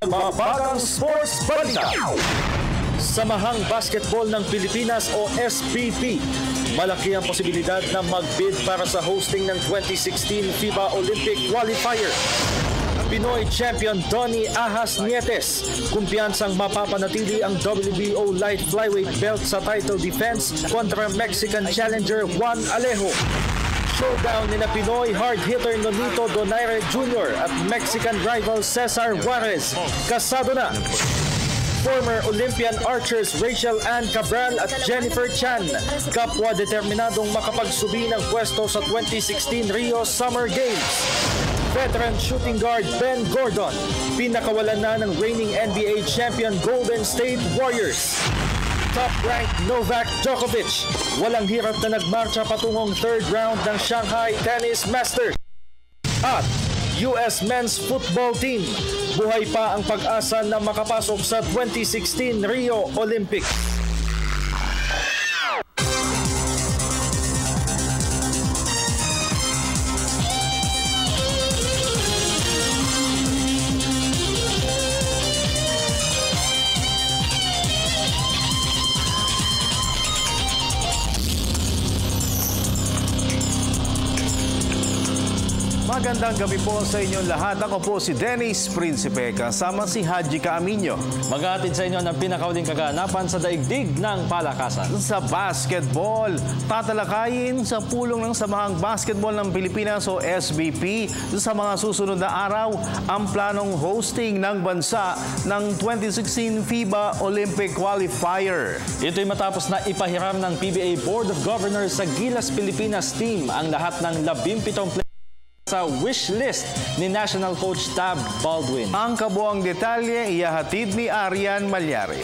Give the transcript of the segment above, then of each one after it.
Mga batang sports balita. Samahang Basketball ng Pilipinas o SBP, malaki ang posibilidad na mag-bid para sa hosting ng 2016 FIBA Olympic Qualifier. Pinoy champion Donnie Ahas Nietes, kumpiyansang mapapanatili ang WBO light flyweight belt sa title defense kontra Mexican challenger Juan Alejo. Showdown ni na Pinoy hard hitter Nonito Donaire Jr. at Mexican rival Cesar Juarez. Kasado na former Olympian archers Rachel Ann Cabral at Jennifer Chan, kapwa determinadong makapagsubi ng pwesto sa 2016 Rio Summer Games. Veteran shooting guard Ben Gordon, pinakawalan na ng reigning NBA champion Golden State Warriors. Top-ranked Novak Djokovic, walang hirap na nagmarcha patungong third round ng Shanghai Tennis Masters. At US Men's Football Team, buhay pa ang pag-asa na makapasok sa 2016 Rio Olympics. Magandang gabi po sa inyong lahat. Ako po si Dennis Principe, kasama si Haji Caaminio. Maghahatid sa inyo ng pinakauling kaganapan sa daigdig ng palakasan. Sa basketball, tatalakayin sa pulong ng Samahang Basketball ng Pilipinas o SBP sa mga susunod na araw ang planong hosting ng bansa ng 2016 FIBA Olympic Qualifier. Ito'y matapos na ipahiram ng PBA Board of Governors sa Gilas Pilipinas team ang lahat ng 17 sa wish list ni National Coach Tab Baldwin. Ang kabuang detalye ihahatid ni Arian Malyari.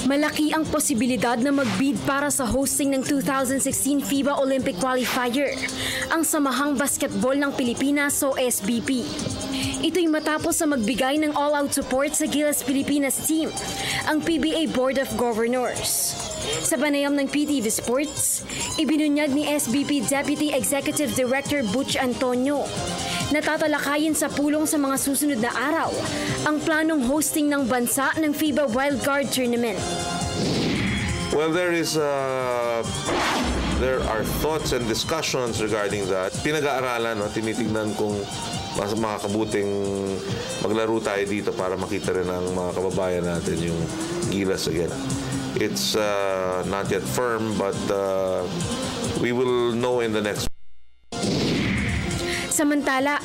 Malaki ang posibilidad na mag-bid para sa hosting ng 2016 FIBA Olympic Qualifier, ang Samahang Basketball ng Pilipinas o SBP. Ito'y matapos sa magbigay ng all-out support sa Gilas Pilipinas team, ang PBA Board of Governors. Sa panayam ng PTV Sports, ibinunyag ni SBP Deputy Executive Director Butch Antonio na tatalakayin sa pulong sa mga susunod na araw ang planong hosting ng bansa ng FIBA Wildcard Tournament. Well, there are thoughts and discussions regarding that. Pinag-aaralan, tinitignan kung mas makakabuting maglaro tayo dito para makita rin ng mga kababayan natin yung Gilas again. It's not yet firm, but we will know in the next. Samantala,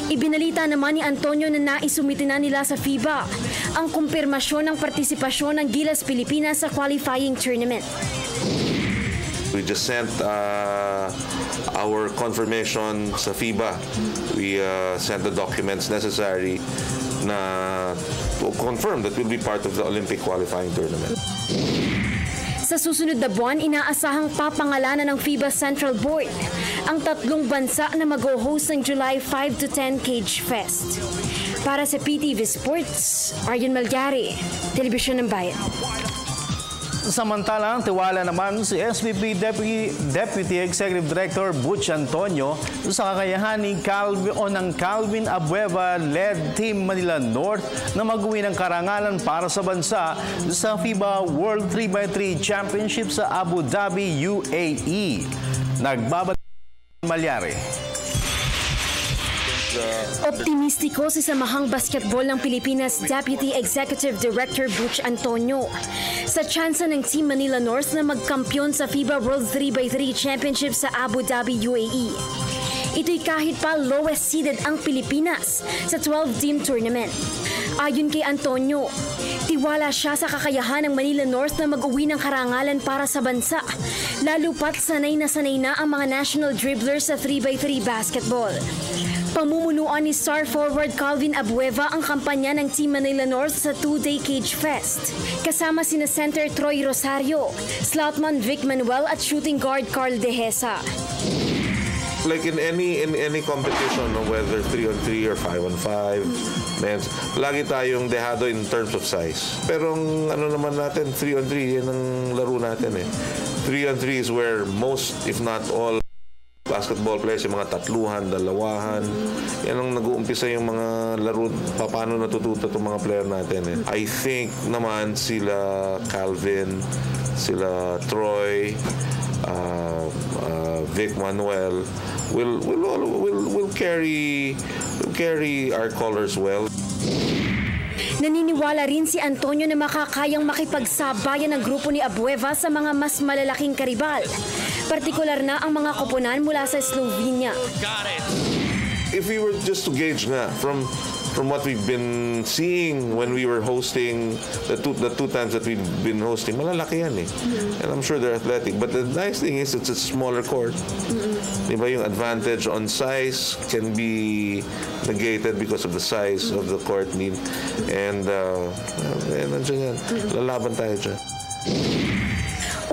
ibinalita naman ni Antonio na naisumiti na nila sa FIBA ang kumpirmasyon ng partisipasyon ng Gilas Pilipinas sa qualifying tournament. We just sent our confirmation sa FIBA. We sent the documents necessary na to confirm that we'll be part of the Olympic qualifying tournament. Sa susunod na buwan, inaasahang papangalanan ng FIBA Central Board ang 3 bansa na mag-host ng July 5 to 10 Cage Fest. Para sa PTV Sports, Arian Malyari, Telebisyon ng Bayan. Samantalang tiwala naman si SBP Deputy Executive Director Butch Antonio sa kakayahan ni Calvin Abueva-led Team Manila North na mag-uwi ng karangalan para sa bansa sa FIBA World 3x3 Championship sa Abu Dhabi, UAE. Nagbabalik Malyari. Optimistiko si Samahang Basketball ng Pilipinas Deputy Executive Director Butch Antonio sa tsansa ng Team Manila North na magkampiyon sa FIBA World 3x3 Championship sa Abu Dhabi, UAE. Ito'y kahit pa lowest seeded ang Pilipinas sa 12-team tournament. Ayon kay Antonio, tiwala siya sa kakayahan ng Manila North na mag-uwi ng karangalan para sa bansa, lalo pat sanay na ang mga national dribblers sa 3x3 basketball. Pamumunuan ni star forward Calvin Abueva ang kampanya ng Team Manila North sa 2-day Cage Fest. Kasama sina center Troy Rosario, slotman Vic Manuel at shooting guard Carl Dehesa. Like in any competition, whether 3-on-3 or 5-on-5, men's, lagi tayong dehado in terms of size. Pero ang naman natin, 3-on-3, yan ang laro natin eh. 3-on-3 is where most, if not all, basketball players, yung mga tatluhan, dalawahan. Yan ang nag-uumpisa yung mga laro, paano natututo itong mga player natin. I think naman sila Calvin, sila Troy, Vic Manuel will carry our colors well. Naniniwala rin si Antonio na makakayang makipagsabayan ng grupo ni Abueva sa mga mas malalaking karibal. Partikular na ang mga koponan mula sa Slovenia. If we were just to gauge nga from what we've been seeing when we were hosting the two times that we've been hosting, malalaki yan And I'm sure they're athletic. But the nice thing is it's a smaller court. Diba, yung advantage on size can be negated because of the size of the court need. And nandiyan yan. Lalaban tayo dyan.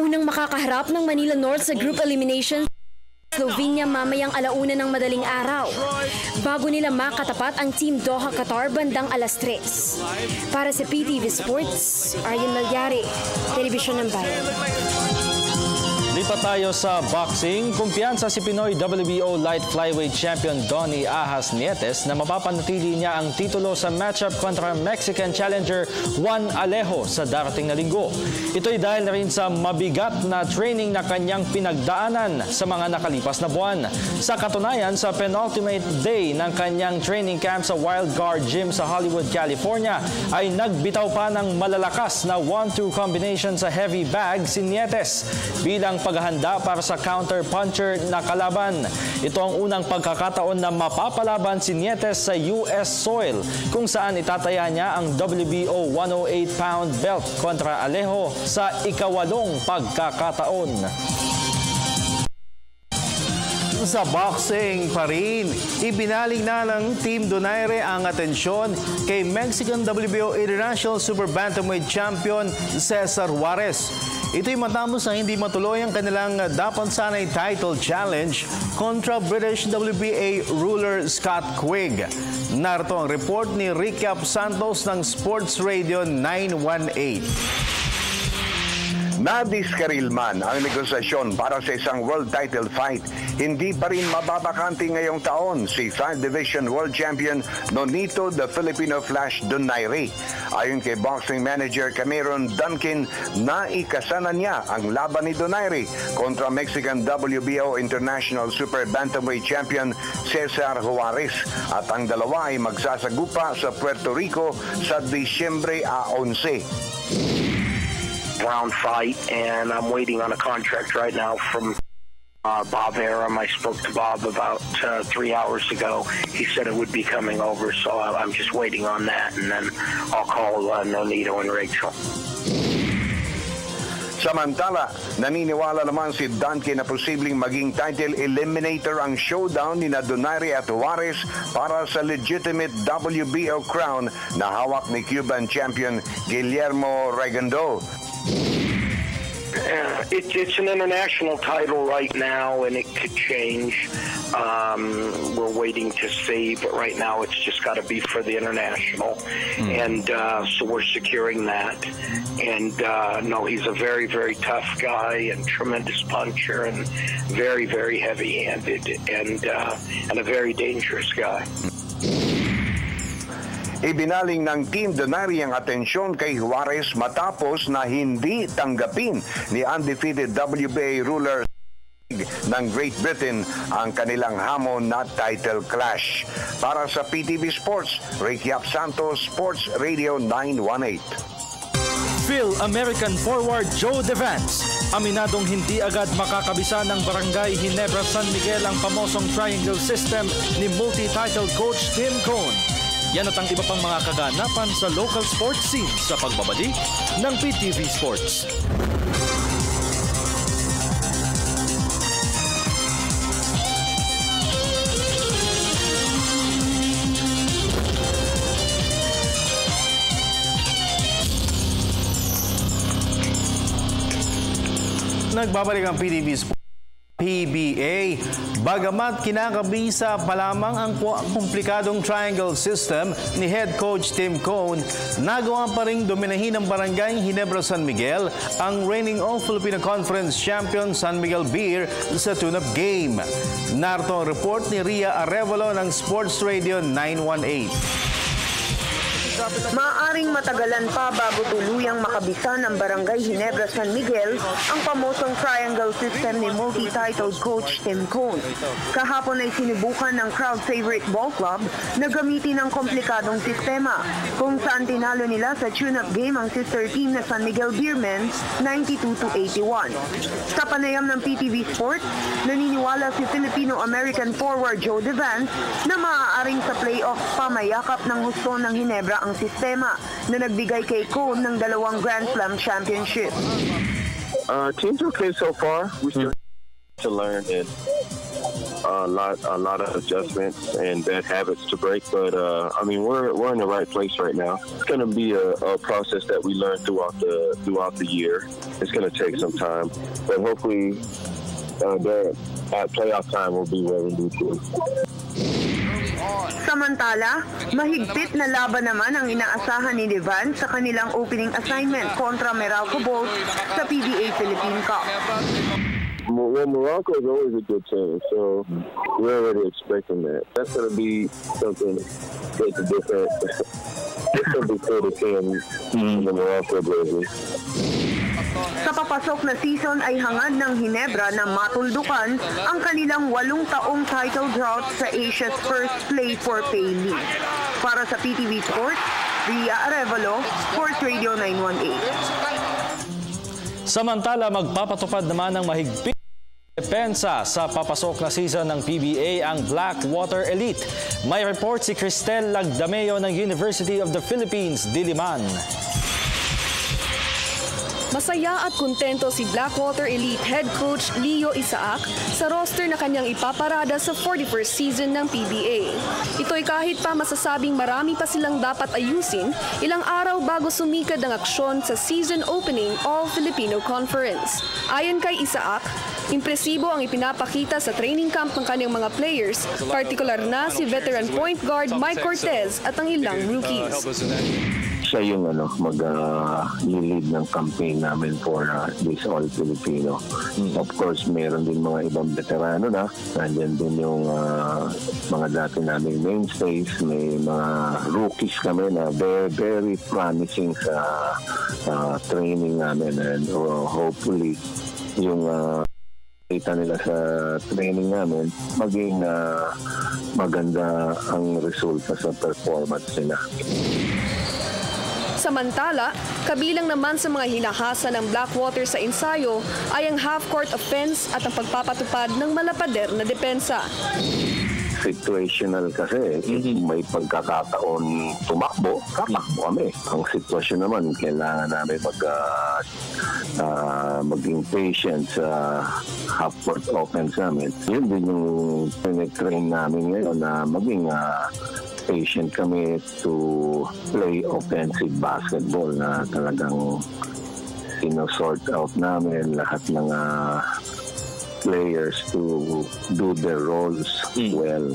Unang makakaharap ng Manila North sa group elimination Slovenia mamayang 1:00 ng madaling araw bago nila makatapat ang Team Doha Qatar bandang 3:00. Para sa PTV Sports, Aryan Malyari, Telebisyon ng Bayan. Lipat tayo sa boxing. Kumpiyansa si Pinoy WBO Light Flyweight Champion Donnie Ahas Nietes na mapapanatili niya ang titulo sa matchup kontra Mexican challenger Juan Alejo sa darating na linggo. Ito'y dahil na rin sa mabigat na training na kanyang pinagdaanan sa mga nakalipas na buwan. Sa katunayan, sa penultimate day ng kanyang training camp sa Wild Guard Gym sa Hollywood, California, ay nagbitaw pa ng malalakas na 1-2 combination sa heavy bag si Nietes bilang paghahanda para sa counter-puncher na kalaban. Ito ang unang pagkakataon na mapapalaban si Nietes sa US soil kung saan itataya niya ang WBO 108-pound belt kontra Alejo sa ika-8 pagkakataon. Sa boxing pa rin, ibinaling na ng Team Donaire ang atensyon kay Mexican WBO International Super Bantamweight Champion Cesar Juarez. Ito'y matapos na hindi matuloy ang kanilang dapat sanay title challenge kontra British WBA ruler Scott Quigg. Narito ang report ni Ricky Santos ng Sports Radio 918. Nadiskaril man ang negosasyon para sa isang world title fight, hindi pa rin mababakante ngayong taon si 5th Division World Champion Nonito the Filipino Flash Donaire. Ayon kay boxing manager Cameron Duncan, naikasana niya ang laban ni Donaire kontra Mexican WBO International Super Bantamweight Champion Cesar Juarez at ang dalawa ay magsasagupa sa Puerto Rico sa Disyembre 11. Round fight, and I'm waiting on a contract right now from Bob Arum. I spoke to Bob about 3 hours ago. He said it would be coming over, so I'm just waiting on that, and then I'll call Nonito and Rachel. Samantala, naniniwala naman si Duncan na posibleng maging title eliminator ang showdown ni Donaire at Juarez para sa legitimate WBO crown na hawak ni Cuban champion Guillermo Regondo. It's an international title right now, and it could change. We're waiting to see, but right now it's just got to be for the international. And so we're securing that. And no, he's a very, very tough guy and tremendous puncher and very, very heavy-handed and a very dangerous guy. Ibinaling ng Team Donaire ang atensyon kay Juarez matapos na hindi tanggapin ni undefeated WBA ruler ng Great Britain ang kanilang hamon na title clash. Para sa PTV Sports, Ricky Santos, Sports Radio 918. Phil American forward Joe Devance. Aminadong hindi agad makakabisa ng Barangay Ginebra San Miguel ang pamosong triangle system ni multi-title coach Tim Cone. Yan at ang iba pang mga kaganapan sa local sports scene sa pagbabalik ng PTV Sports. Nagbabalik ang PTV Sports. PBA. Bagamat kinakabisa pa lamang ang komplikadong triangle system ni head coach Tim Cone, nagawa pa ring dominahin ng Barangay Ginebra San Miguel ang reigning All-Filipino Conference champion San Miguel Beer sa tune-up game. Narito ang report ni Ria Arevalo ng Sports Radio 918. Maaaring matagalan pa bago tuluyang makabisa ng Barangay Ginebra San Miguel ang pamosong triangle system ni multi-titled coach Tim Cone. Kahapon ay sinubukan ng crowd favorite ball club na gamitin ang komplikadong sistema kung saan tinalo nila sa tune-up game ang sister team na San Miguel Beermen 92-81. Sa panayam ng PTV Sports, naniniwala si Filipino-American forward Joe Devance na maaaring sa playoff pamayakap ng husto ng Ginebra ang sistema na nagbigay kay Cone ng 2 Grand Slam championship. Team's okay so far. We still to learn and a lot of adjustments and bad habits to break. But I mean, we're in the right place right now. It's going to be a process that we learn throughout the year. It's going to take some time, but hopefully, at playoff time will be where we need to. Samantala, mahigpit na laban naman ang inaasahan ni Devan sa kanilang opening assignment kontra Meralco Bulls sa PBA Philippine Cup. Well, Morocco is always a good team, so we're already expecting that. That's going to be something that's different. It's going to be cool to see in the Morocco Blazers. Sa papasok na season ay hangad ng Ginebra na matuldukan ang kanilang 8 taong title drought sa Asia's first play for pay league. Para sa PTV Sports, Ria Arevalo, Sports Radio 918. Samantala, magpapatupad naman ng mahigpit depensa sa papasok na season ng PBA ang Blackwater Elite. May report si Cristel Lagdameo ng University of the Philippines, Diliman. Masaya at kontento si Blackwater Elite head coach Leo Isaac sa roster na kanyang ipaparada sa 41st season ng PBA. Ito'y kahit pa masasabing marami pa silang dapat ayusin, ilang araw bago sumikad ang aksyon sa season opening All-Filipino Conference. Ayon kay Isaac, impresibo ang ipinapakita sa training camp ng kanyang mga players, partikular na si veteran point guard Mike Cortez at ang ilang rookies. Siya yung mag-lead ng campaign namin for this All-Filipino. Of course, meron din mga ibang veterano na. Nandiyan din yung mga dati naming mainstays. May mga rookies kami na very, very promising sa training namin. And hopefully, yung kita nila sa training namin, maging maganda ang resulta sa performance nila. Samantala, kabilang naman sa mga hinahasa ng Blackwater sa ensayo ay ang half-court offense at ang pagpapatupad ng malapader na depensa. Situational kasi, may pagkakataon tumakbo kami. Ang sitwasyon naman, kailangan namin maging patient sa half-court offense namin. Yun din yung pinitrain namin ngayon na maging patient kami to play offensive basketball na talagang sinosort out namin lahat ng players to do their roles well.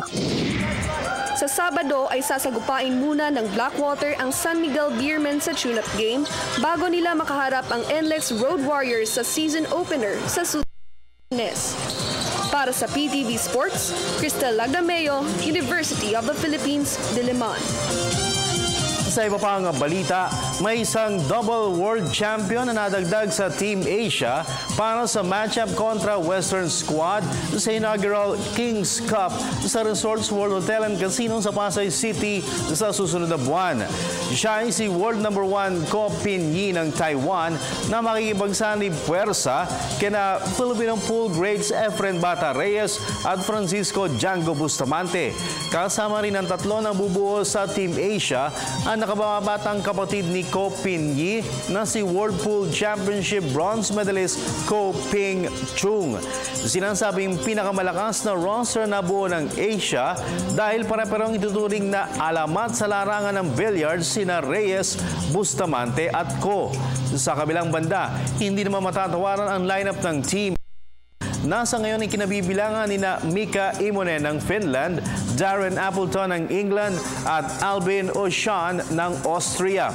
Sa Sabado ay sasagupain muna ng Blackwater ang San Miguel Beermen sa tune-up game bago nila makaharap ang NLEX Road Warriors sa season opener sa Sudanes. Para sa PTV Sports, Cristel Lagdameo, University of the Philippines, Diliman. Sa iba pang balita, may isang double world champion na nadagdag sa Team Asia para sa matchup kontra Western Squad sa inaugural Kings Cup sa Resorts World Hotel and Casino sa Pasay City sa susunod na buwan. Siya ay si World number 1 Ko Pin-yi ng Taiwan na makikipagsanib puwersa kina Filipino pool greats Efren Bata Reyes at Francisco Django Bustamante. Kasama rin ang tatlo na bubuo sa Team Asia ang nakababatang kapatid ni Ko Pin-yi na si World Pool Championship bronze medalist Ko Ping Chung. Sinasabing pinakamalakas na roster na buo ng Asia dahil pare-parehong ituturing na alamat sa larangan ng billiards sina Reyes, Bustamante at Ko. Sa kabilang banda, hindi naman matatawaran ang lineup ng team Nasa ngayon ay kinabibilangan ni Mika Immonen ng Finland, Darren Appleton ng England at Albin O'Shawn ng Austria.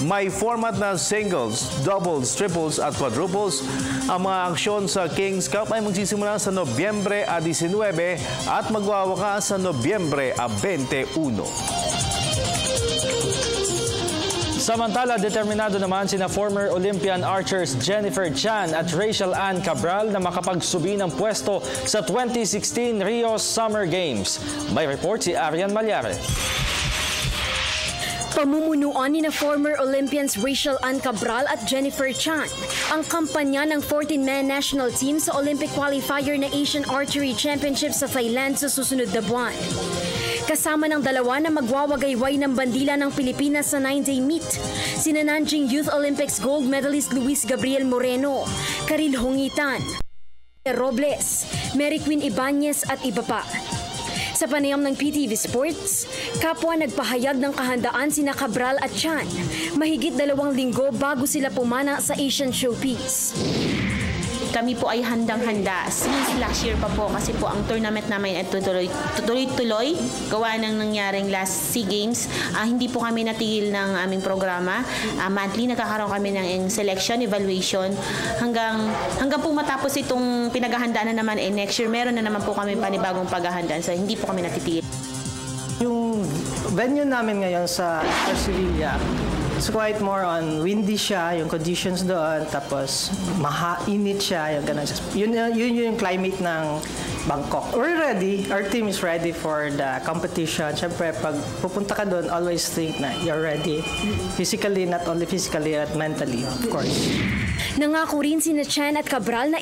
May format na singles, doubles, triples at quadruples. Ang mga aksyon sa Kings Cup ay magsisimula sa Nobyembre 19 at magwawakas sa Nobyembre 21. Samantala, determinado naman sina former Olympian archers Jennifer Chan at Rachel Ann Cabral na makapagsubi ng pwesto sa 2016 Rio Summer Games. May report si Arian Malyare. Pamumunuan ni na former Olympians Rachel Ann Cabral at Jennifer Chan ang kampanya ng 14-man national team sa Olympic qualifier na Asian Archery Championship sa Thailand sa susunod na buwan. Kasama ng dalawa na magwawagayway ng bandila ng Pilipinas sa 9-day meet, sina Nanjing Youth Olympics gold medalist Luis Gabriel Moreno, Karil Hongitan, Robles, Mary Queen Ibanez at iba pa. Sa panayam ng PTV Sports, kapwa nagpahayag ng kahandaan sina Cabral at Chan mahigit 2 linggo bago sila pumana sa Asian Showpiece. Kami po ay handang-handa since last year pa po kasi po ang tournament namin ay tuloy-tuloy gawa ng nangyaring last SEA Games. Hindi po kami natigil ng aming programa. Monthly nagkakaroon kami ng selection, evaluation hanggang po matapos itong pinaghahandaan na naman next year meron na naman po kami panibagong paghahandaan. So hindi po kami natitigil. Yung venue namin ngayon sa Sevilla, it's quite more on windy siya, yung conditions doon, tapos init siya, yung ganun. Yun yung climate ng Bangkok. We're ready. Our team is ready for the competition. Siyempre, pag pupunta ka doon, always think na you're ready. Physically, not only physically, but mentally, of course. Nangako rin sina Chan at Cabral na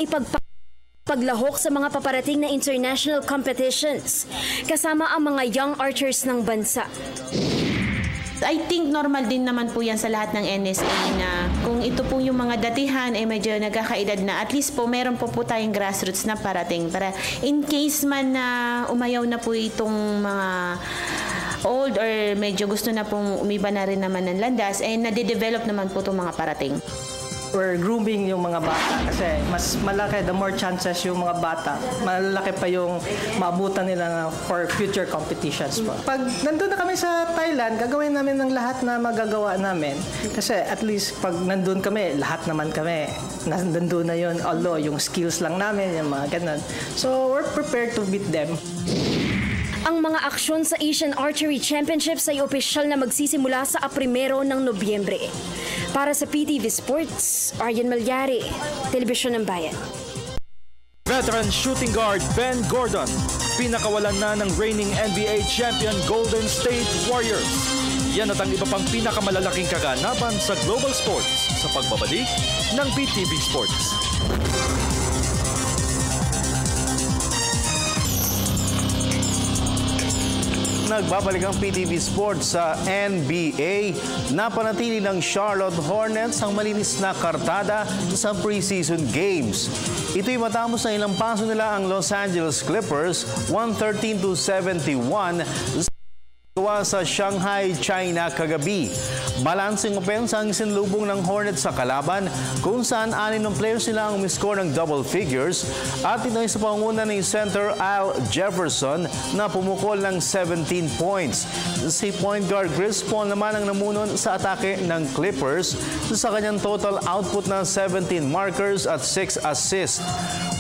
paglahok sa mga paparating na international competitions, kasama ang mga young archers ng bansa. I think normal din naman po yan sa lahat ng NSA na kung ito po yung mga datihan medyo nagkakaedad na at least po meron po tayong grassroots na parating para in case man na umayaw na po itong mga old or medyo gusto na pong umiba na rin naman ng landas nade-develop naman po itong mga parating. We're grooming yung mga bata kasi mas malaki, the more chances yung mga bata, malaki pa yung maabutan nila for future competitions po. Pag nandun na kami sa Thailand, gagawin namin ng lahat na magagawa namin. Kasi at least pag nandun kami, lahat naman kami, nandun na yun. Although yung skills lang namin, yung mga ganun. So we're prepared to beat them. Ang mga aksyon sa Asian Archery Championships ay opisyal na magsisimula sa 1 ng Nobyembre. Para sa PTV Sports, Arian Malyari, Telebisyon ng Bayan. Veteran shooting guard Ben Gordon, pinakawalan na ng reigning NBA champion Golden State Warriors. Yan at ang iba pang pinakamalalaking kaganapan sa global sports sa pagbabalik ng PTV Sports. Nagbabalik ang PTV Sports sa NBA. Napanatili ng Charlotte Hornets ang malinis na kartada sa preseason games. Ito'y matapos na ilampaso nila ang Los Angeles Clippers 113-71 sa Shanghai, China kagabi. Balancing offense ang sinlubong ng Hornets sa kalaban kung saan 6 ng players nila ang umiscore ng double figures at ito ay sa pangunguna ni center Al Jefferson na pumukol ng 17 points. Si point guard Chris Paul naman ang namuno sa atake ng Clippers sa kanyang total output ng 17 markers at 6 assists.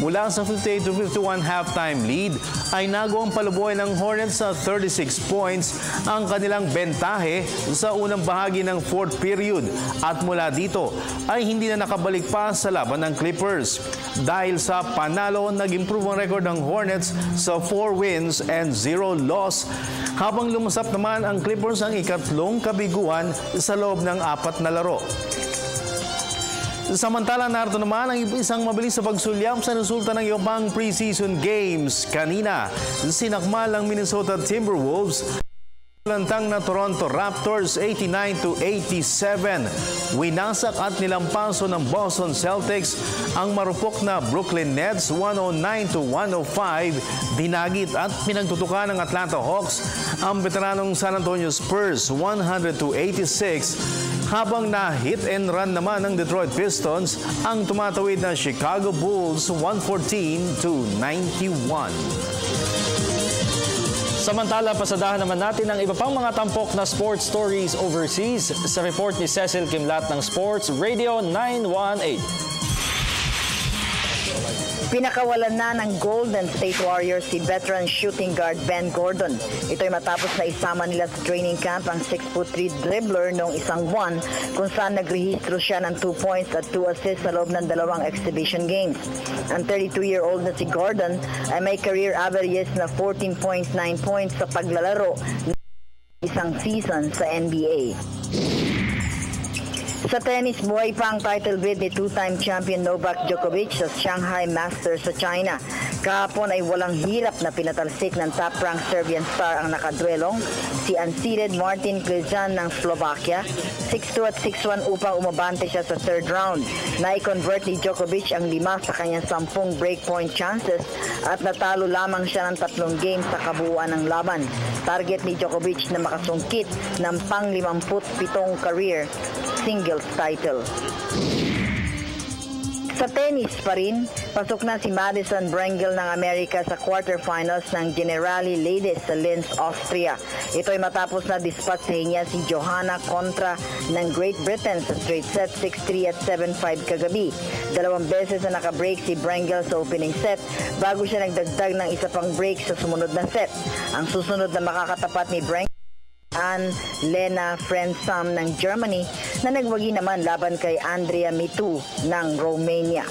Mula sa 58-51 halftime lead ay nagawang paluboy ng Hornets sa 36 points ang kanilang bentahe sa unang bahagi ng fourth period at mula dito ay hindi na nakabalik pa sa laban ng Clippers. Dahil sa panalo, nag-improve ang record ng Hornets sa 4 wins and 0 loss habang lumusap naman ang Clippers ang ikatlong kabiguan sa loob ng 4 na laro. Samantala, narito naman ang isang mabilis sa pagsulyap sa resulta ng iyong preseason games. Kanina, sinakmal ang Minnesota Timberwolves lantang na Toronto Raptors 89-87. Winasak at nilampaso ng Boston Celtics ang marupok na Brooklyn Nets 109-105. Dinagit at pinagtutukan ng Atlanta Hawks ang veteranong San Antonio Spurs 100-86. Habang na hit and run naman ng Detroit Pistons ang tumatawid na Chicago Bulls 114-91. Samantala, pasadahan naman natin ang iba pang mga tampok na sports stories overseas sa report ni Cecil Kimlat ng Sports Radio 918. Pinakawalan na ng Golden State Warriors si veteran shooting guard Ben Gordon. Ito'y matapos na isama nila sa training camp ang 6'3" dribbler noong isang buwan kung saan nagrehistro siya ng 2 points at 2 assists sa loob ng 2 exhibition games. Ang 32-year-old na si Gordon ay may career averages na 14.9 points sa paglalaro ng isang season sa NBA. Sa tennis, buhay pa ang title bid ni two-time champion Novak Djokovic sa Shanghai Masters sa China. Kahapon ay walang hirap na pinatalsik ng top-ranked Serbian star ang nakadwelong si unseeded Martin Klizan ng Slovakia. 6-2 at 6-1 upang umabante siya sa third round. Na-convert ni Djokovic ang 5 sa kanyang 10 breakpoint chances at natalo lamang siya ng 3 games sa kabuuan ng laban. Target ni Djokovic na makasungkit ng pang-57 career singles title. Sa tennis pa rin, pasok na si Madison Brengel ng Amerika sa quarterfinals ng Generali Ladies sa Linz, Austria. Ito'y matapos na dispatsahin niya si Johanna kontra ng Great Britain sa straight set 6-3 at 7-5 kagabi. 2 beses na nakabreak si Brengel sa opening set bago siya nagdagdag ng isa pang break sa sumunod na set. Ang susunod na makakatapat ni Brengel Lena Frensam ng Germany na nagwagi naman laban kay Andrea Mitu ng Romania.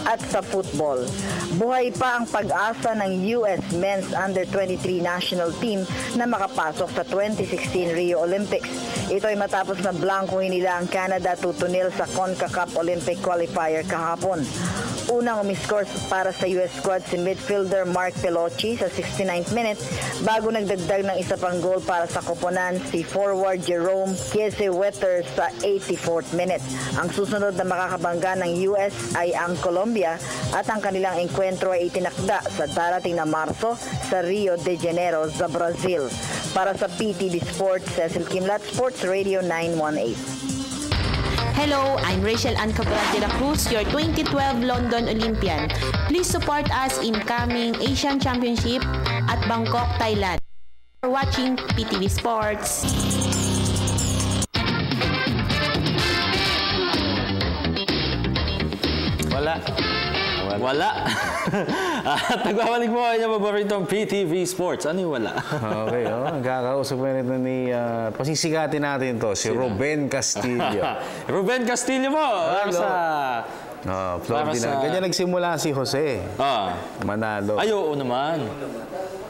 At sa football, buhay pa ang pag-asa ng US Men's Under-23 National Team na makapasok sa 2016 Rio Olympics. Ito ay matapos na blankohin nila ang Canada 2-0 sa CONCACAF Olympic Qualifier kahapon. Unang umiscore para sa US squad si midfielder Mark Pelocci sa 69th minute bago nagdagdag ng isa pang goal para sa koponan si forward Jerome Kiesewetter sa 84th minute. Ang susunod na makakabangga ng US ay ang Colombia at ang kanilang enkwentro ay itinakda sa darating na Marso sa Rio de Janeiro sa Brazil. Para sa PTV Sports, Cecil Kimlat, Sports Radio 918. Hello, I'm Rachel Ann Cabral de la Cruz, your 2012 London Olympian. Please support us in coming Asian Championship at Bangkok, Thailand. For watching PTV Sports. Wala. At nagbabalik po kayo ng paboritong PTV Sports. Ano yung wala? Okay, nagkakausap na rin ni pasisikatin natin to si Ruben Castillo. Ruben Castillo po! Sa Florida. Ganyan nagsimula si Jose Manalo. Ay, oo naman.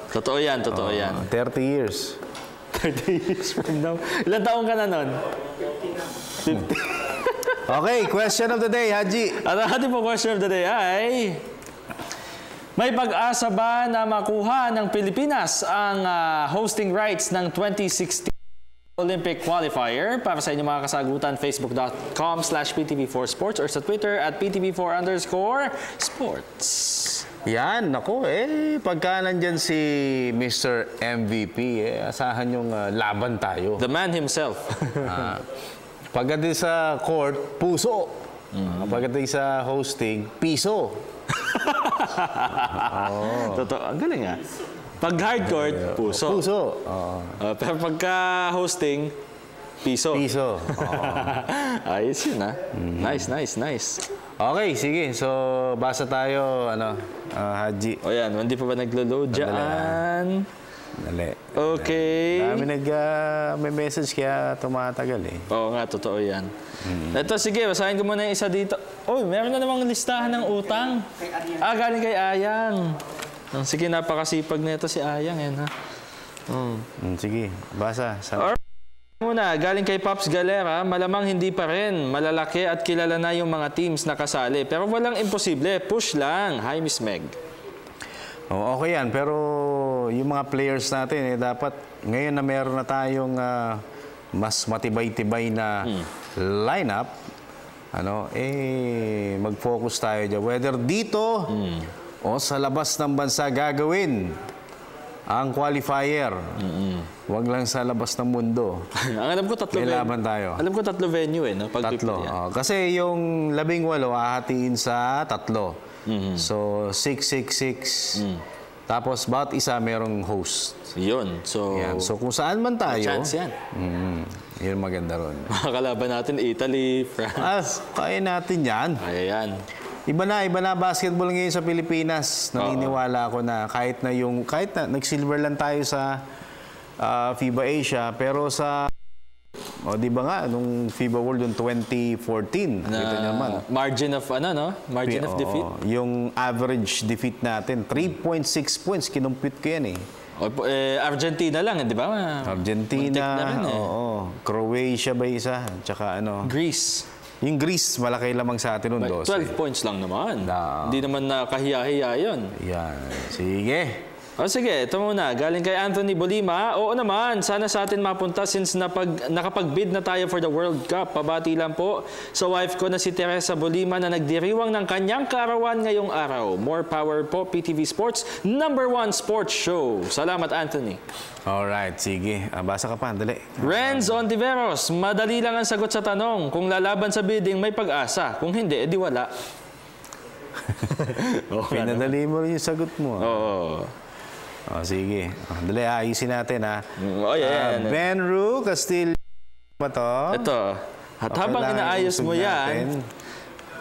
Totoo yan, totoo yan. 30 years. 30 years from now. Ilan taong ka na nun? 50. Okay, question of the day, Haji. At ang ating po question of the day ay, may pag-asa ba na makuha ng Pilipinas ang hosting rights ng 2016 Olympic Qualifier? Para sa inyong mga kasagutan, facebook.com/PTV4Sports or sa Twitter at PTV4_sports. Yan, naku pagka nandyan si Mr. MVP, asahan yung laban tayo. The man himself. Pagdating sa court, puso. Pagdating sa hosting, piso. Totoo. Ang galing nga. Pag hard court, puso. Puso. Pero pagka hosting, piso. Piso. Ayos yun Nice. Okay, sige. So, basa tayo, Haji. O yan, hindi pa ba naglo-load dyan? Dali. Okay. May message kaya tumatagal Oo nga, totoo yan. Ito, sige, basahin ko muna yung isa dito. Meron na namang listahan ng utang. Galing kay Ayang. Sige, napakasipag na ito si Ayang. Sige, basa. Muna, galing kay Pops Galera, malamang hindi pa rin. Malalaki at kilala na yung mga teams na kasali. Pero walang imposible. Push lang. Hi, Miss Meg. Okay yan, pero yung mga players natin, dapat ngayon na meron na tayong mas matibay-tibay na lineup, mag-focus tayo dyan. Whether dito o sa labas ng bansa gagawin ang qualifier. Wag lang sa labas ng mundo. Ang alam ko 3 May laban tayo. Alam ko 3 venue no? Pag 3. Kasi yung 18 hahatiin sa 3. So 6. Tapos bawat isa merong host. Yun. So, yan. So kung saan man tayo. Chance yan. Yun maganda ron. Makakalaban natin Italy, France. Kaya natin yan. Ayan. Iba na basketball ngayon sa Pilipinas. Naniniwala ako na kahit na nag-silver lang tayo sa FIBA Asia, pero sa di ba nga nung FIBA World yung 2014, kita niyo naman. Margin of Margin of defeat. Yung average defeat natin 3.6 points, kinumpit ko yan Argentina lang, di ba? Argentina, Croatia ba isa? Tsaka Greece. Yung Greece, malaki lamang sa atin noon, 12 points lang naman. Hindi naman nakahiya-hiya yun. Yan. Sige. Sige, ito muna. Galing kay Anthony Bolima. Oo naman, sana sa atin mapunta since nakapag-bid na tayo for the World Cup. Pabati lang po sa wife ko na si Teresa Bolima na nagdiriwang ng kanyang kaarawan ngayong araw. More power po, PTV Sports, #1 sports show. Salamat, Anthony. Alright, sige. Basa ka pa, dali. Renz Ontiveros, madali lang ang sagot sa tanong. Kung lalaban sa bidding, may pag-asa. Kung hindi, edi wala. Pinadali mo rin yung sagot mo. Sige. Dali, ayusin natin, Benru Castillo ba to? Ito. At habang inaayos mo yan,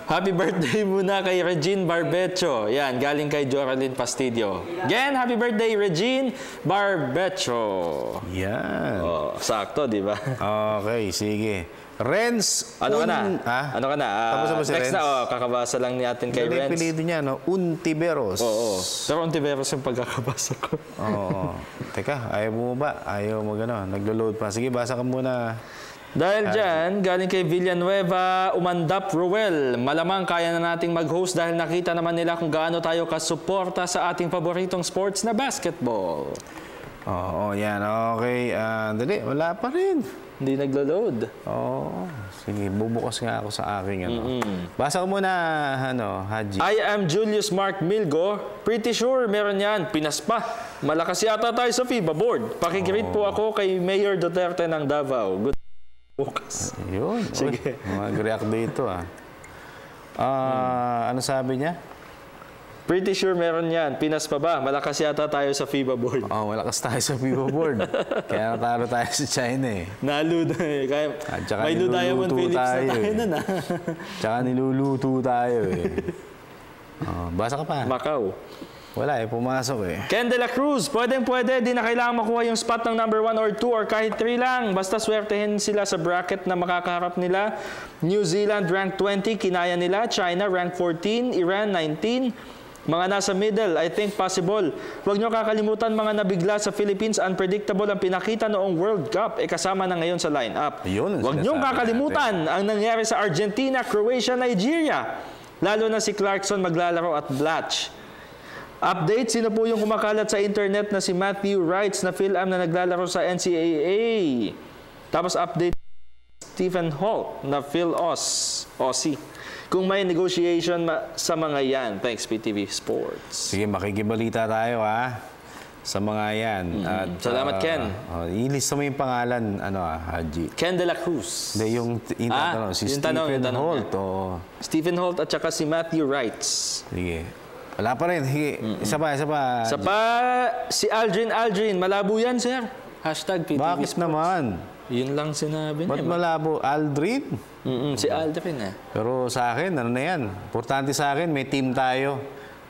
happy birthday muna kay Regine Barbecho. Yan, galing kay Joraline Pastidio. Again, happy birthday, Regine Barbecho. Yan. Sakto, di ba? Okay, sige. Renz. Ano ka na? Ano ka na? Tapos ba si Text Renz? na, kakabasa lang natin kay Renz. Pinili niya, Untiveros. Oo. Pero Untiveros yung pagkakabasa ko. Teka, ayaw mo ba? Ayaw mo naglo-load pa. Sige, basa ka muna. Dahil dyan, galing kay Villanueva, Umandap Ruel. Malamang kaya na nating mag-host dahil nakita naman nila kung gaano tayo kasuporta sa ating paboritong sports na basketball. Yan. Okay. Dali, wala pa rin. Hindi naglo-load. Sige, bubukas nga ako sa aking Basa ko muna, Haji. I am Julius Mark Milgo. Pretty sure meron yan. Pinaspa. Malakas yata tayo sa FIBA board. Pakigreet po ako kay Mayor Duterte ng Davao. Good bukas. Yun. Sige. Mag-react dito, ano sabi niya? Pretty sure meron yan. Pinas pa ba? Malakas yata tayo sa FIBA board. Malakas tayo sa FIBA board. Kaya natalo tayo sa China Naludo may Blue Diamond Philips na tayo nun Tsaka niluluto tayo Basa ka pa. Macau. Wala pumasok Ken De La Cruz, pwede. Di na kailangan makuha yung spot ng number 1 or 2 or kahit 3 lang. Basta swertehin sila sa bracket na makakaharap nila. New Zealand rank 20, kinaya nila. China rank 14, Iran 19. Mga nasa middle, I think possible. Huwag nyo kakalimutan mga nabigla sa Philippines. Unpredictable ang pinakita noong World Cup. Kasama na ngayon sa lineup. Huwag nyo kakalimutan ang nangyari sa Argentina, Croatia, Nigeria. Lalo na si Clarkson maglalaro at Blatch. Update, sino po yung kumakalat sa internet na si Matthew Wrights na Phil-Am na naglalaro sa NCAA? Tapos update, Stephen Holt na Aussie. Kung may negotiation sa mga yan. Thanks, PTV Sports. Sige, makikibalita tayo sa mga yan. At, salamat, Ken. Ilista mo yung pangalan, Haji. Ken De La Cruz. Hindi, yung tanong, si Stephen Holt. Stephen Holt at saka si Matthew Wrights. Sige. Wala pa rin. Sige, isa pa. Si Aldrin. Malabo yan, sir. Hashtag PTV Bakit Sports. Naman? Yun lang sinabi niya. Ba't malabo? Aldrin? Si Aldrin Pero sa akin, ano na yan? Importante sa akin, may team tayo.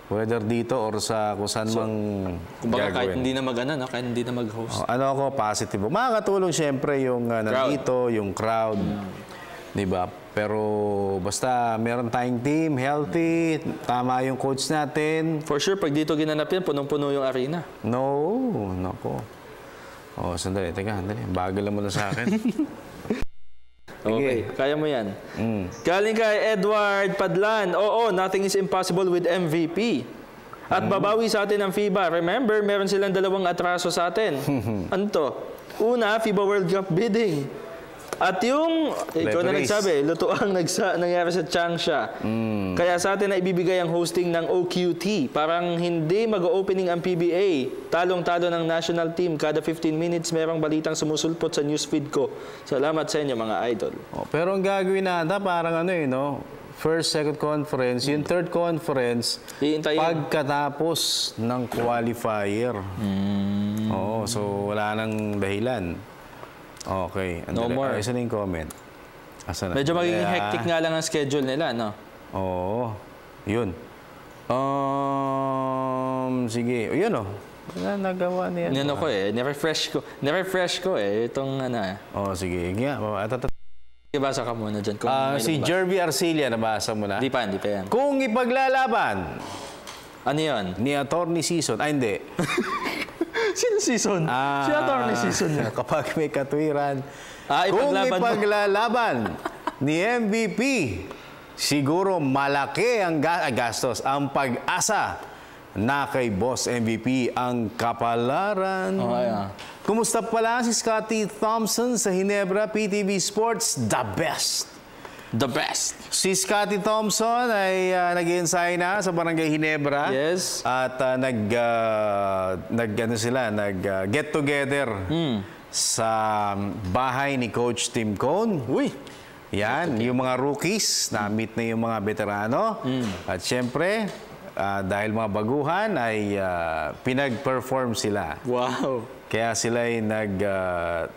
Whether dito or sa kung saan mang kumbaga kahit hindi na kahit hindi na mag-host. Positive. Makakatulong siyempre yung nandito, yung crowd. Diba? Pero basta meron tayong team, healthy, tama yung coach natin. For sure, pag dito ginanap yan, punong-puno yung arena. Nako. Sandali. Teka, bagal lang muna sa akin. Okay, kaya mo yan. Galing kay Edward Padlan. Nothing is impossible with MVP. At babawi sa atin ang FIBA. Remember, meron silang 2 atraso sa atin. Ano to? Una, FIBA World Cup bidding. At yung, ikaw na nagsabi, lutuang nangyari sa Changsha. Kaya sa atin na ibibigay ang hosting ng OQT. Parang hindi mag-opening ang PBA. Talong-talo ng national team. Kada 15 minutes, merong balitang sumusulpot sa newsfeed ko. Salamat sa inyo, mga idol. Pero ang gagawin nata, parang ano no? First, second conference. Yung third conference, pagkatapos ng qualifier. Oo, so wala nang dahilan. Okay. No more. Isa na yung comment. Medyo magiging hectic nga lang ang schedule nila, no? Oo. Yun. Sige. Yun, nagawa niya. Yan ako Never-fresh ko itong ano. Sige. Ibasa ka muna dyan. Si Jervy Arcilia, nabasa mo na? Di pa yan. Kung ipaglalaban. Ano yun? Ni Attorney Season. Hindi. Sino Season? Si Attorney Season niya. Kapag may katwiran. Kung ipaglalaban ni MVP, siguro malaki ang gastos. Ang pag-asa na kay Boss MVP ang kapalaran. Kumusta pala si Scotty Thompson sa Ginebra PTV Sports? The best. The best. Si Scotty Thompson ay nag-ensayo na sa Barangay Ginebra. Yes. At nag-get together sa bahay ni Coach Tim Cone. Yan, yung mga rookies, na-meet na yung mga veterano. At syempre, dahil mga baguhan ay pinag-perform sila. Wow. Kaya sila ay nag-twerk.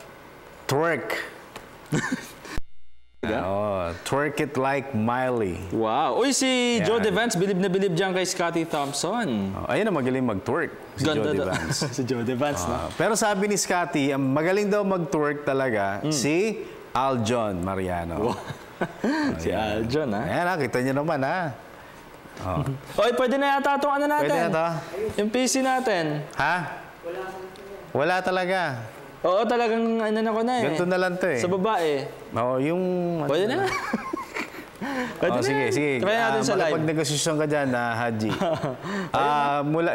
Twerk it like Miley. Wow. Uy, si Joe Devance, bilib na bilib dyan kay Scotty Thompson. Ayun na, magaling mag-twerk. Si Joe Devance. Si Joe Devance, no? Pero sabi ni Scotty, magaling daw mag-twerk talaga si Aljon Mariano. Wow. Si Aljon, ha? Ayan, kita nyo naman, ha? Oy, pwede na yata itong ano natin. Pwede na ito? Yung PC natin. Ha? Wala talaga. Oo, talagang ano na ko na Ganito na lang ito Sa babae. Yung... Pwede na. Pwede na. Sige. Try natin sa live. Makapag-negosasyon ka dyan, Haji.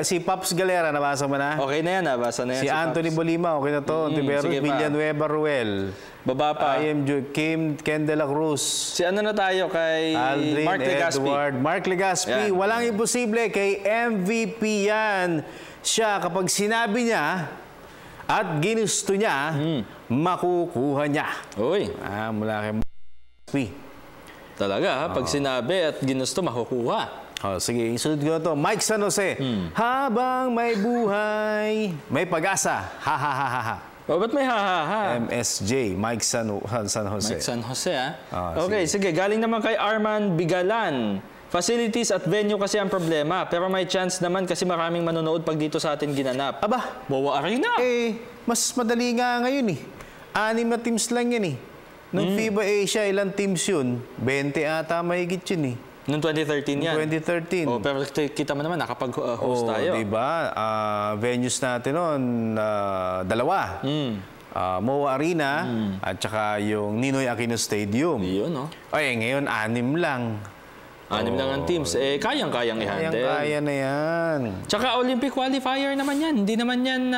Si Pops Galera, nabasa mo na? Okay na yan, nabasa na yan. Si Anthony Bolima, okay na to. Tiberos Villanueva Ruel. Baba pa. Ken De La Cruz. Si ano na tayo kay Aldrin Mark Legaspi. Mark Legaspi. Walang imposible kay MVP yan. Siya, kapag sinabi niya, at ginusto niya, makukuha niya. Uy. Mula kay P. Talaga, pag sinabi at ginusto, makukuha. Sige, isunod ko na to. Mike San Jose. Habang may buhay, may pag-asa. Ha, ha, ha, ha, ha. Ba't may ha-ha-ha? MSJ, Mike San Jose. Mike San Jose, okay, sige. Galing naman kay Arman Bigalan. Facilities at venue kasi ang problema. Pero may chance naman kasi maraming manonood pag dito sa atin ginanap. Aba, Wawa Arena. Mas madali nga ngayon 6 na teams lang yan Nung FIBA Asia, ilang teams yun? 20 ata mahigit yun Noong 2013 yan? 2013. Pero kita mo naman, nakapag-host tayo. Diba? Venues natin noon, 2. MOA Arena at saka yung Ninoy Aquino Stadium. Yun, ngayon 6 lang. 6 lang ang teams. Kayang-kayang i-handle. Kaya na yan. Tsaka Olympic qualifier naman yan. Hindi naman yan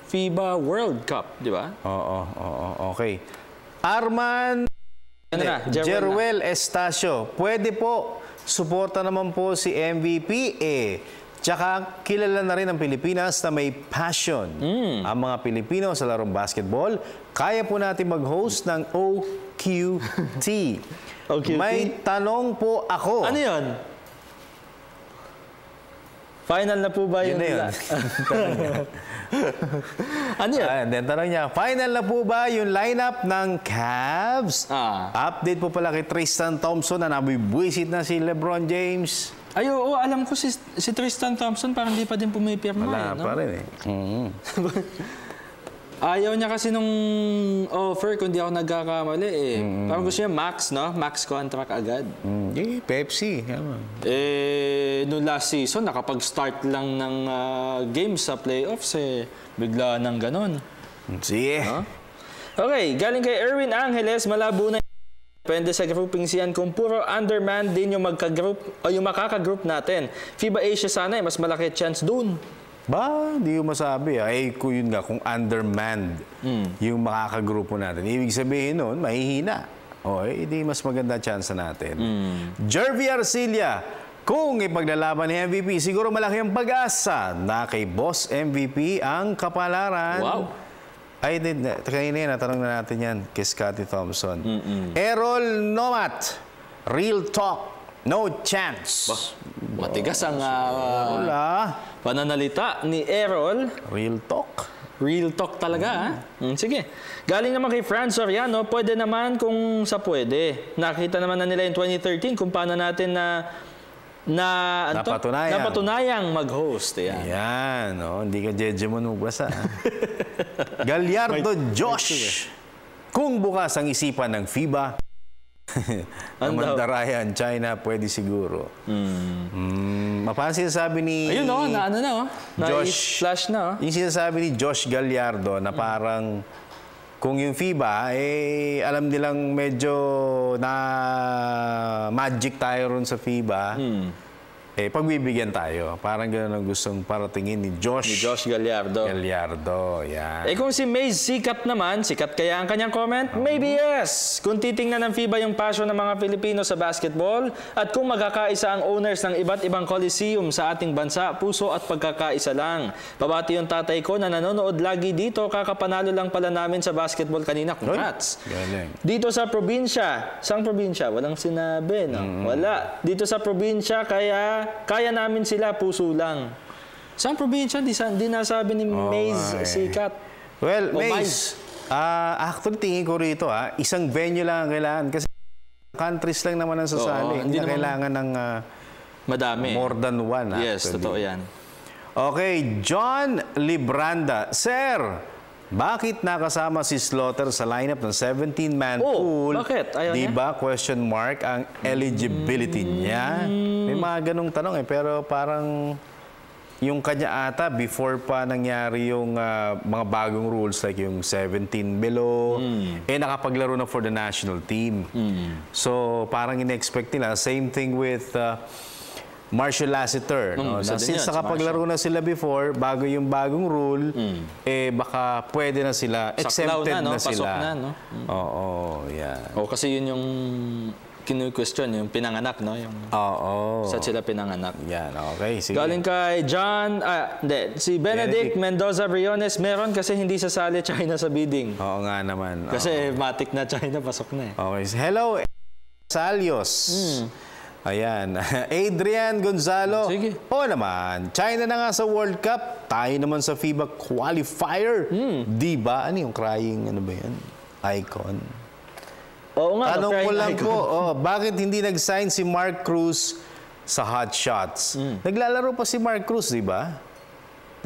FIBA World Cup, di ba? Okay. Arman Jeruel Estacio. Pwede po, suporta naman po si MVP Tsaka kilala na rin ang Pilipinas na may passion. Ang mga Pilipino sa larong basketball, kaya po natin mag-host ng OQT. May tanong po ako. Ano yun? Final na po ba yun? Yun na yun. Ano yun? Tanong niya, final na po ba yung lineup ng Cavs? Update po pala kay Tristan Thompson na nabibwisit na si LeBron James. Ay, oo, alam ko si Tristan Thompson parang hindi pa din pumipirma. Wala pa rin Ayaw niya kasi nung offer, kung di ako nagkakamali Parang gusto niya max, no? Max contract agad. Pepsi. Noong last season, nakapag-start lang ng games sa playoffs, bigla nang ganon. Sige. Okay, galing kay Erwin Angeles, malabo na depende sa grouping siyan. Kung puro underman din yung magka-group o yung makaka-group natin. FIBA Asia sana mas malaki chance dun. Ba, hindi ko masabi. Kung yun nga, kung undermanned yung makakagrupo natin. Ibig sabihin nun, mahihina. Hindi mas maganda chance natin. Jervy Arcilla, kung ipaglalaban ni MVP, siguro malaki ang pag-asa na kay Boss MVP ang kapalaran. Wow! Kanina yan, natanong na natin yan kay Scotty Thompson. Errol Nomat, real talk, no chance. Matigas ang wala. Pananalita ni Errol. Real talk. Real talk talaga, Sige. Galing naman kay Franz Soriano, pwede naman kung sa pwede. Nakita naman na nila yung 2013 kung paano natin napatunayang mag-host. Yan, hindi ka Jejemon magbasa. Gallardo Josh, kung bukas ang isipan ng FIBA, Mandarayan, China, pwede siguro. Mapansin sabi ni... Ayun Josh, flash na. Yung sinasabi ni Josh Gallardo na parang kung yung FIBA, alam nilang medyo na magic tayo ron sa FIBA, pagbibigyan tayo. Parang gano'n ang gustong paratingin ni Josh Gallardo. Yan. Kung si Maze sikat naman, sikat kaya ang kanyang comment? Maybe yes! Kung titingnan ng FIBA yung passion ng mga Pilipino sa basketball at kung magkakaisa ang owners ng iba't ibang coliseum sa ating bansa, puso at pagkakaisa lang. Babati yung tatay ko na nanonood lagi dito, kakapanalo lang pala namin sa basketball kanina. Congrats! Dito sa probinsya, saang probinsya? Walang sinabi, no? Wala. Dito sa probinsya, kaya namin sila, puso lang. Saan probinsya? Di nasabi ni Maze sikat. Well, Maze, actually tingin ko rito, isang venue lang ang kailangan. Kasi countries lang naman ang sasali. Hindi na kailangan ng madami. More than one. Yes, totoo yan. Okay, John Libranda. Sir, bakit nakasama si Slaughter sa lineup ng 17-man pool? Bakit? Ayaw niya? Diba, question mark, ang eligibility niya? May mga ganong tanong pero parang yung kanya ata, before pa nangyari yung mga bagong rules like yung 17 below, nakapaglaro na for the national team. So, parang in-expect nila. Same thing with... Marshall Lassiter. Since nakapaglaro na sila before, bago yung bagong rule, baka pwede na sila, exempted na sila. Pasok na, no? Oo, yan. Kasi yun yung kinu-question, yung pinanganak, no? Saan sila pinanganak. Yan, okay. Sige. Galing kay John, si Benedict Mendoza Briones, meron kasi hindi sasali China sa bidding. Oo nga naman. Kasi matik na China, pasok na Okay. Hello, Salios. Ayan. Adrian Gonzalo. Sige. Naman. China na nga sa World Cup. Tayo naman sa FIBA qualifier. Diba? Ano yung crying, ano ba yan? Icon. Oo nga. Tanong ko lang po, bakit hindi nag-sign si Mark Cruz sa Hot Shots? Naglalaro pa si Mark Cruz, diba?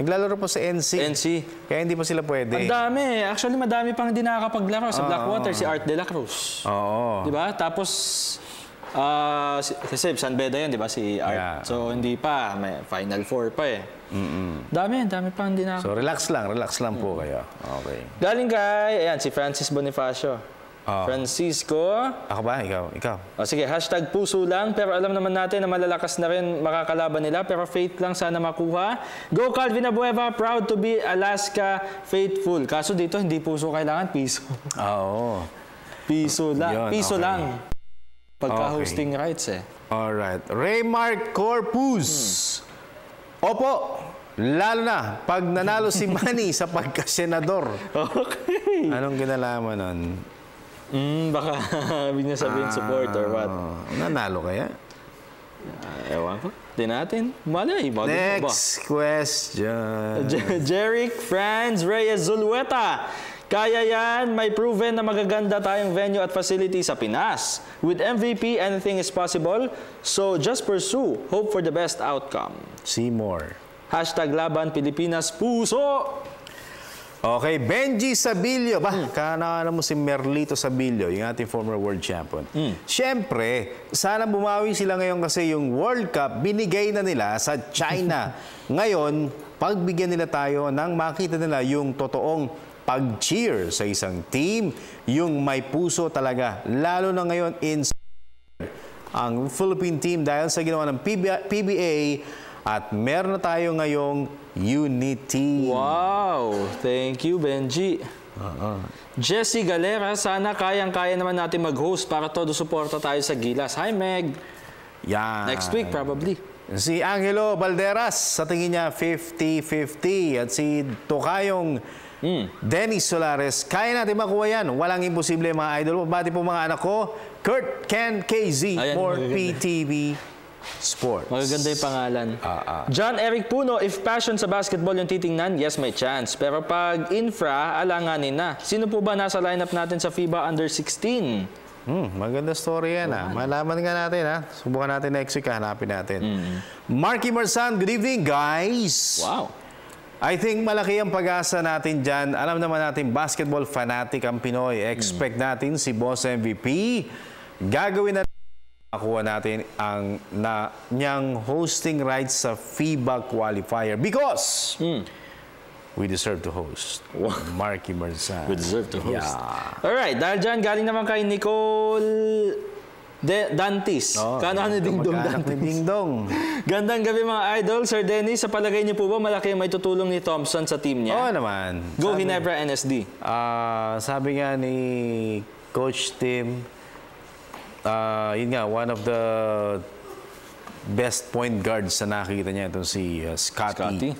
Naglalaro pa sa NC. Kaya hindi pa sila pwede. Ang dami. Actually, madami pang hindi nakakapaglaro. Sa Blackwater, si Art de la Cruz. Diba? Tapos... kasi San Beda yun, di ba? Si Art. Yeah. So, hindi pa. May Final Four pa Dami pa hindi na. So, relax lang po kayo. Okay. Galing kay, si Francis Bonifacio. Francisco. Ako ba? Ikaw. Sige, #puso lang. Pero alam naman natin na malalakas na rin makakalaban nila. Pero faith lang sana makuha. Go Calvin Abueva, proud to be Alaska faithful. Kaso dito, hindi puso kailangan, piso. Piso lang. Piso lang. Pagka-hosting rights Alright. Raymark Corpus. Opo. Lalo na pag nanalo si Manny sa pagka-senador. Okay. Anong kinalaman nun? Baka hindi niya sabihin support or what. Nanalo kaya? Ewan ko. Di natin. Malay. Next question. Jeric Franz Reyes Zulueta. Kaya yan, may proven na magaganda tayong venue at facility sa Pinas. With MVP, anything is possible. So just pursue. Hope for the best outcome. See more. #Laban Pilipinas Puso. Okay, Benji Sabilio. Kanaka mo si Merlito Sabilio, yung ating former world champion. Siyempre, sana bumawi sila ngayon kasi yung World Cup binigay na nila sa China. Ngayon, pagbigyan nila tayo nang makita nila yung totoong pag-cheer sa isang team, yung may puso talaga. Lalo na ngayon ang Philippine team dahil sa ginawa ng PBA At meron na tayo ngayong Unity. Wow! Thank you, Benji. Jessie Galera, sana kayang-kaya naman natin mag-host para todo suporta tayo sa Gilas. Hi, Meg! Yan. Next week, probably. Si Angelo Balderas, sa tingin niya 50-50. At si Tokayong Dennis Solares, kaya natin makuha yan. Walang imposible mga idol. Pabati po mga anak ko, Kurt, Ken, KZ, for PTV Sports. Magaganda yung pangalan. John Eric Puno, if passion sa basketball yung titingnan, yes, may chance. Pero pag infra, alanganin na. Sino po ba nasa lineup natin sa FIBA Under-16? Maganda story yan. Malaman nga natin. Subukan natin next week. Hanapin natin. Marky Marsan, good evening, guys. Wow. I think malaki ang pag-asa natin dyan. Alam naman natin, basketball fanatic ang Pinoy. Expect natin si Boss MVP. Gagawin na makuha natin ang niyang hosting rights sa FIBA qualifier because we deserve to host. Marky Marsan. We deserve to host. Yeah. Alright, dahil dyan, galing naman kay Nicole Dantis. Kano-ano Dingdong Dantis. Dingdong. Gandang gabi mga idol. Sir Dennis, sa palagay niyo po ba malaki ang may tutulong ni Thompson sa team niya? Oo naman. Go Ginebra NSD. Sabi nga ni Coach Tim, yun nga, one of the best point guards na nakikita niya itong si Scotty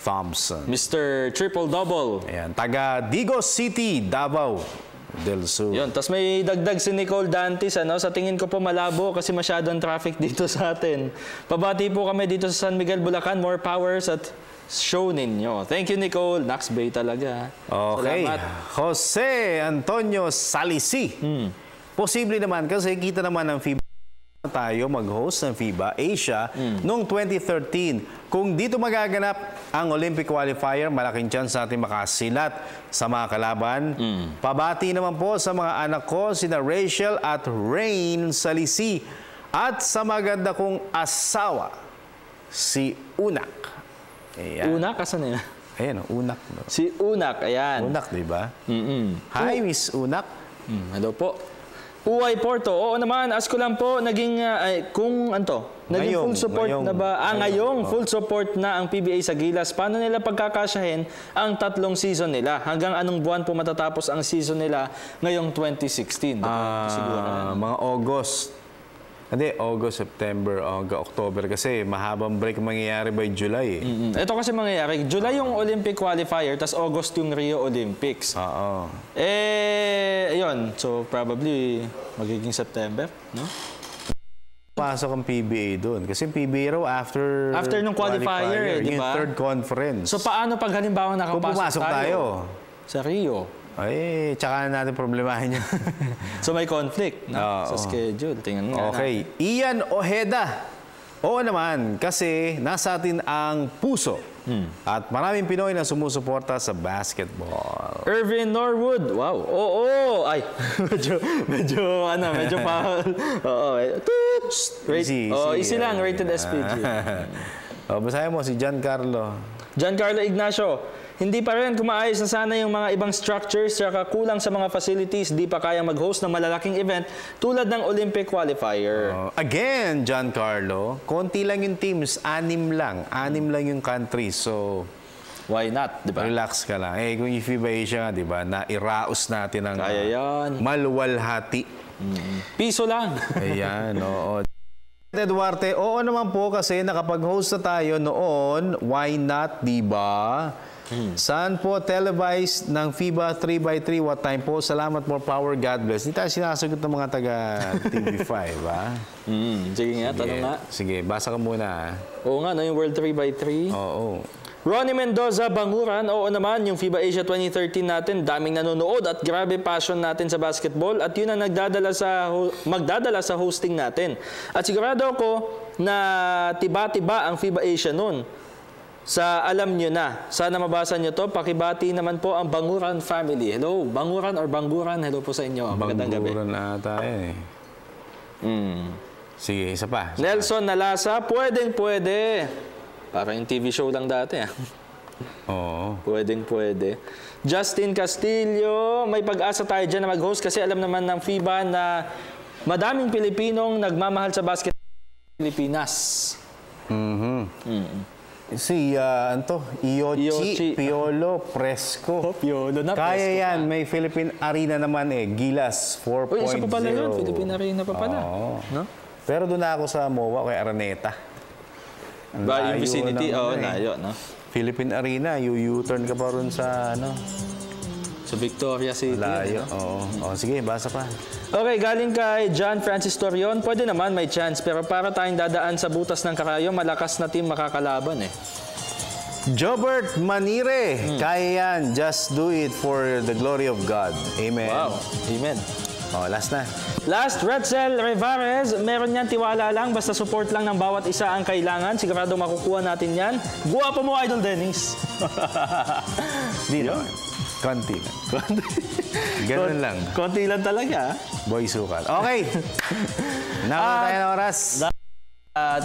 Thompson. Mr. Triple-Double. Ayan, taga Digos City, Davao del Sur. Yun, tas may dagdag si Nicole Dantis. Sa tingin ko po malabo kasi masyadong traffic dito sa atin. Pabati po kami dito sa San Miguel, Bulacan. More powers at show ninyo. Thank you, Nicole. Nax Bay talaga. Okay. Salamat. Jose Antonio Salisi. Posible naman kasi kita naman ng FIBA tayo mag-host ng FIBA Asia noong 2013. Kung dito magaganap ang Olympic qualifier, malaking chance natin makasilat sa mga kalaban. Pabati naman po sa mga anak ko, sina Rachel at Rain Salisi. At sa maganda kong asawa, si Unak. Ayan. Unak? Asan na yan? Ayan, Unak. No? Si Unak, ayan. Unak, di ba? Hi, Miss Unak. Hello po. Uy Porto, oo naman, ask ko lang po, naging, naging full support na ba? Ngayong full support na ang PBA sa Gilas. Paano nila pagkakasyahin ang 3 season nila? Hanggang anong buwan po matatapos ang season nila ngayong 2016? Mga August. Hindi, August, September, October. Kasi mahabang break mangyayari by July. Ito kasi mangyayari, July yung Olympic qualifier, tas August yung Rio Olympics. Ayun. So, probably magiging September, no? Pasok ang PBA doon. Kasi PBA raw after nung qualifier, di ba? Yung third conference. So, paano pag halimbawa nakapasok tayo sa Rio? Ay, tsaka natin problemahin yun. So may conflict sa schedule. Tingnan nga Okay. Ian Ojeda. Oo naman, kasi nasa atin ang puso. At maraming Pinoy na sumusuporta sa basketball. Irvin Norwood. Wow. Oo. Ay, medyo foul. Easy lang. Rated SPG. Basahin mo si Giancarlo Ignacio. Hindi pa rin kumaayos na sana yung mga ibang structures saka kulang sa mga facilities, di pa kaya mag-host ng malalaking event tulad ng Olympic qualifier. Again, Giancarlo, konti lang yung teams, 6 lang. 6 lang yung country, so why not, di ba? Relax ka lang. Kung yung FIBA Asia nga, di ba, na iraos natin ang maluwalhati. Piso lang. Ayan, oo. Duarte, oo naman po kasi nakapag-host na tayo noon, why not, di ba? Saan po televised ng FIBA 3x3? What time po? Salamat, more power, God bless. Hindi tayo sinasagot ng mga taga TV5, ha? Sige nga, tanong nga. Sige, basa ka muna. Oo nga, yung World 3x3. Oo. Ronnie Mendoza, Banguran, oo naman, yung FIBA Asia 2013 natin, daming nanonood at grabe passion natin sa basketball at yun ang magdadala sa hosting natin. At sigurado ako na tiba-tiba ang FIBA Asia noon. Sa alam nyo na. Sana mabasa nyo to. Pakibati naman po ang Banguran family. Hello, Banguran or Banguran. Hello po sa inyo. Magandang gabi. Banguran ata eh. Sige, isa pa. Nelson Nalasa, pwede. Para yung TV show lang dati. Oo. Pwede. Justin Castillo, may pag-asa tayo dyan na mag-host kasi alam naman ng FIBA na madaming Pilipinong nagmamahal sa basketball Pilipinas. Si Iochi, Piolo, Fresco. Piolo na, Kaya Fresco yan, pa. may Philippine Arena naman Gilas 4.0. Uy, isa pa pala yun. Philippine Arena pa pala. Oo. No? Pero doon na ako sa MOA kay Araneta. Ang Ba, yung layo vicinity, ng, layo, no? Philippine Arena, U-turn ka pa rin sa Sa Victoria City. layo. No? Oo. Sige, basa pa. Okay, galing kay John Francis Torion. Pwede naman, may chance. Pero para tayong dadaan sa butas ng karayo, malakas na team makakalaban eh. Jobert Manire, kaya yan. Just do it for the glory of God. Amen. Wow. Amen. Last na. Last, Retzel Revarez. Meron yan, tiwala lang. Basta support lang ng bawat isa ang kailangan. Sigurado makukuha natin yan. Guwapo mo, Idol Dennis. Di naman. Konti lang. Ganun lang. Konti lang talaga. Boy Sukal. Okay. Nakita tayo ng oras.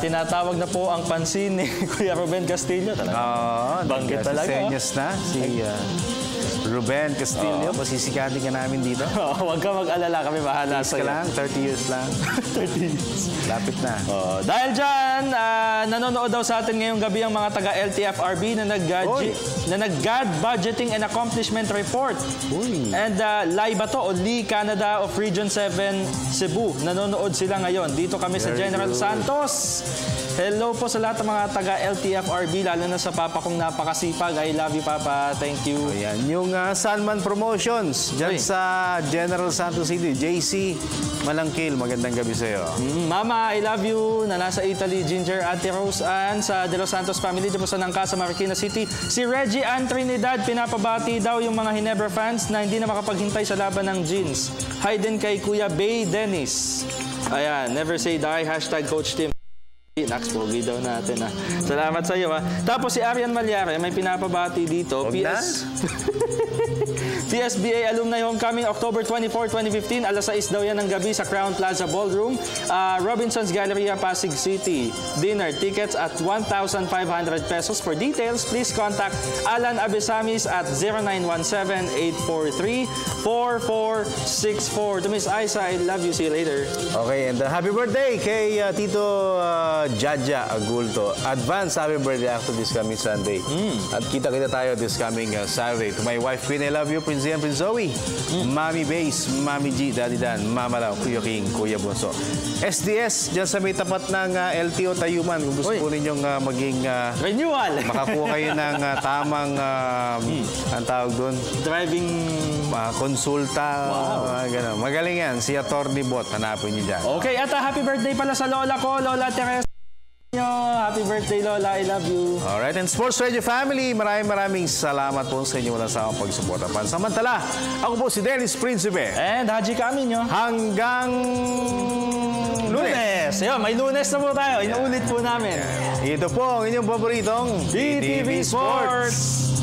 Tinatawag na po ang pansin ni Kuya Ruben Castillo. Banggit talaga. Senyas na si Ruben Castillo. Pasisikatin ka namin dito. Huwag ka mag-alala. Kami bahala sa'yo. 30 years lang. 30 years. Lapit na. Dahil dyan, nanonood daw sa atin ngayong gabi ang mga taga-LTFRB na nag-GAD Budgeting and Accomplishment Report. And LIBA to, o Lee Canada of Region 7 Cebu. Nanonood sila ngayon. Dito kami sa General Santos. Hello po sa lahat ng mga taga-LTFRB, lalo na sa papa kong napakasipag. I love you, Papa. Thank you. Ayan. Yung Sunman Promotions dyan sa General Santos City. JC Malangkil, magandang gabi sa'yo. Mama, I love you, na nasa Italy. Ginger, Ate Rose Ann, sa De Los Santos family, dyan po sa Nangka, sa Marikina City. Si Reggie Ann Trinidad, pinapabati daw yung mga Ginebra fans na hindi na makapaghintay sa laban ng jeans. Hi din kay Kuya Bay Dennis. Ayan, never say die, hashtag Coach Tim. Nax, pogi daw natin. Salamat sa iyo. Tapos si Arian Malyare, may pinapabati dito. PSBA Alumni Homecoming, October 24, 2015. Alas 6 daw yan ng gabi sa Crown Plaza Ballroom. Robinson's Galleria, Pasig City. Dinner tickets at 1,500 pesos. For details, please contact Alan Abesamis at 0917-843-4464. To Miss Aiza, I love you. See you later. Okay, and happy birthday kay Tito Jaja Agulto. Advance happy birthday after this coming Sunday. At kita-kita tayo this coming Saturday. To my wife, Queen, I love you. Prince Ian, Prince Zoe. Mami Base, Mami G, Daddy Dan, Mama Lau, Kuya King, Kuya Bonso. SDS, dyan sa may tapat ng LTO Tayuman. Kung gusto po ninyong maging renewal. Makakuha kayo ng tamang ang tawag doon? Driving konsulta. Ganun. Magaling yan. Si Attorney Bot. Hanapin niyo dyan. Okay, at happy birthday pala sa lola ko, Lola Teresa. Happy birthday, Lola. I love you. Alright, and Sports Radio Family, maraming salamat po sa inyo walang sawang pagsuporta. Pansamantala, ako po si Dennis Principe. And Haji Camino. Hanggang Lunes. Ayun, may Lunes na po tayo. Inuulit po namin. Ito po ang inyong paboritong BTV Sports.